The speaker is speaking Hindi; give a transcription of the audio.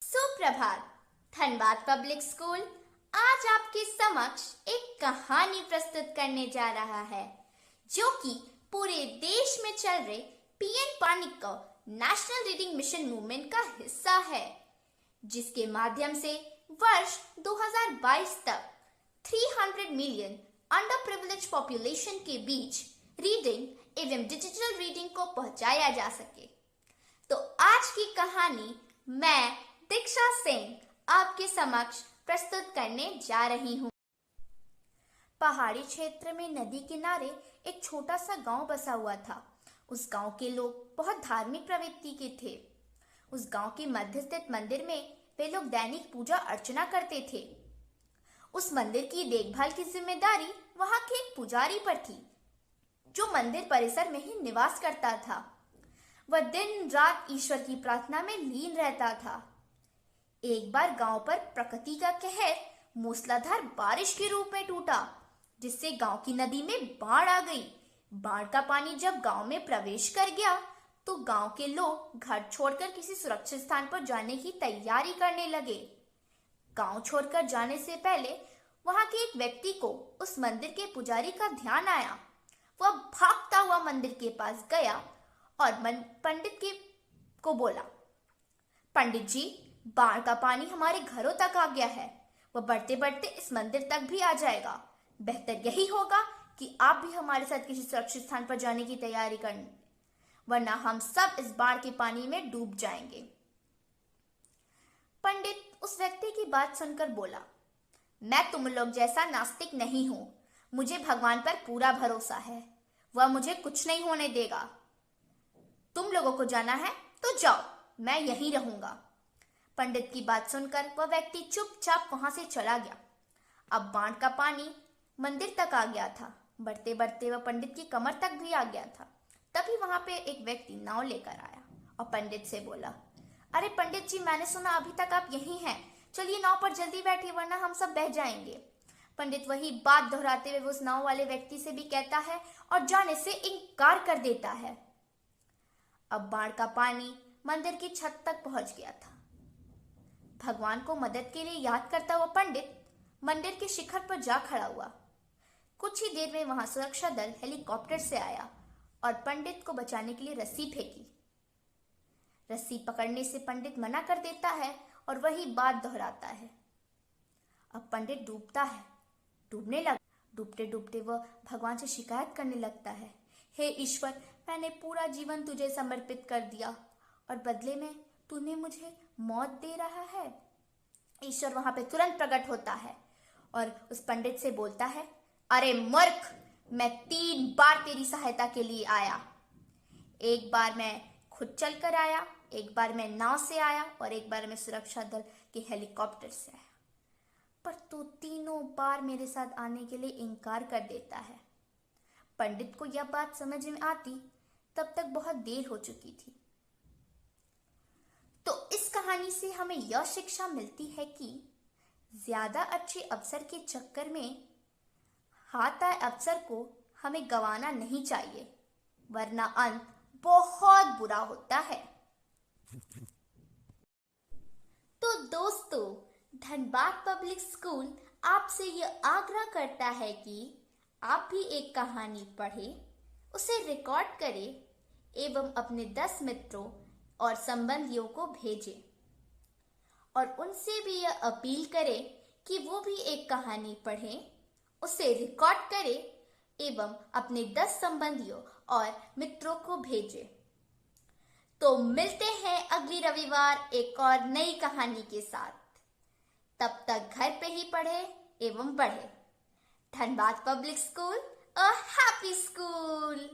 सुप्रभात। धनबाद पब्लिक स्कूल आज आपके समक्ष एक कहानी प्रस्तुत करने जा रहा है जो कि पूरे देश में चल रहे पीएन पानिक नेशनल रीडिंग मिशन मूवमेंट का हिस्सा है, जिसके माध्यम से वर्ष 2022 तक 300 मिलियन अंडर प्रिविलेज पॉपुलेशन के बीच रीडिंग एवं डिजिटल रीडिंग को पहुंचाया जा सके। तो आज की कहानी मैं दीक्षा सिंह आपके समक्ष प्रस्तुत करने जा रही हूँ। पहाड़ी क्षेत्र में नदी किनारे एक छोटा सा गांव बसा हुआ था। उस गांव के लोग बहुत धार्मिक प्रवृत्ति के थे। उस गांव के मध्य स्थित मंदिर में वे लोग दैनिक पूजा अर्चना करते थे। उस मंदिर की देखभाल की जिम्मेदारी वहां के एक पुजारी पर थी, जो मंदिर परिसर में ही निवास करता था। वह दिन रात ईश्वर की प्रार्थना में लीन रहता था। एक बार गांव पर प्रकृति का कहर मूसलाधार बारिश के रूप में टूटा, जिससे गांव की नदी में बाढ़ आ गई। बाढ़ का पानी जब गांव में प्रवेश कर गया तो गांव के लोग घर छोड़कर किसी सुरक्षित स्थान पर जाने की तैयारी करने लगे। गांव छोड़कर जाने से पहले वहां के एक व्यक्ति को उस मंदिर के पुजारी का ध्यान आया। वह भागता हुआ मंदिर के पास गया और पंडित को बोला, पंडित जी, बाढ़ का पानी हमारे घरों तक आ गया है। वह बढ़ते बढ़ते इस मंदिर तक भी आ जाएगा। बेहतर यही होगा कि आप भी हमारे साथ किसी सुरक्षित स्थान पर जाने की तैयारी करें, वरना हम सब इस बाढ़ के पानी में डूब जाएंगे। पंडित उस व्यक्ति की बात सुनकर बोला, मैं तुम लोग जैसा नास्तिक नहीं हूं। मुझे भगवान पर पूरा भरोसा है, वह मुझे कुछ नहीं होने देगा। तुम लोगों को जाना है तो जाओ, मैं यहीं रहूंगा। पंडित की बात सुनकर वह व्यक्ति चुपचाप वहां से चला गया। अब बाढ़ का पानी मंदिर तक आ गया था। बढ़ते बढ़ते वह पंडित की कमर तक भी आ गया था। तभी वहां पे एक व्यक्ति नाव लेकर आया और पंडित से बोला, अरे पंडित जी, मैंने सुना अभी तक आप यहीं हैं। चलिए नाव पर जल्दी बैठिए, वरना हम सब बह जाएंगे। पंडित वही बात दोहराते हुए उस नाव वाले व्यक्ति से भी कहता है और जाने से इनकार कर देता है। अब बाढ़ का पानी मंदिर की छत तक पहुंच गया था। भगवान को मदद के लिए याद करता हुआ पंडित मंदिर के शिखर पर जा खड़ा हुआ। कुछ ही देर में वहां सुरक्षा दल हेलीकॉप्टर से आया और पंडित को बचाने के लिए रस्सी फेंकी। रस्सी पकड़ने से पंडित मना कर देता है और वही बात दोहराता है। अब पंडित डूबता है, डूबने लगा। डूबते डूबते वह भगवान से शिकायत करने लगता है, हे ईश्वर, मैंने पूरा जीवन तुझे समर्पित कर दिया और बदले में तूने मुझे मौत दे रहा है। ईश्वर वहां पे तुरंत प्रकट होता है और उस पंडित से बोलता है, अरे मूर्ख, मैं 3 बार तेरी सहायता के लिए आया। एक बार मैं खुद चलकर आया, एक बार मैं नाव से आया और एक बार मैं सुरक्षा दल के हेलीकॉप्टर से आया, पर तू तीनों बार मेरे साथ आने के लिए इनकार कर देता है। पंडित को यह बात समझ में आती तब तक बहुत देर हो चुकी थी। तो इस कहानी से हमें यह शिक्षा मिलती है कि ज्यादा अच्छे अवसर के चक्कर में हाथ आए अवसर को हमें गंवाना नहीं चाहिए, वरना अंत बहुत बुरा होता है। तो दोस्तों, धनबाद पब्लिक स्कूल आपसे यह आग्रह करता है कि आप भी एक कहानी पढ़ें, उसे रिकॉर्ड करें एवं अपने 10 मित्रों और संबंधियों को भेजें और उनसे भी यह अपील करें कि वो भी एक कहानी पढ़ें, उसे रिकॉर्ड करें एवं अपने 10 संबंधियों और मित्रों को भेजें। तो मिलते हैं अगली रविवार एक और नई कहानी के साथ। तब तक घर पे ही पढ़े एवं बढ़े। Dhanbad public school, a happy school.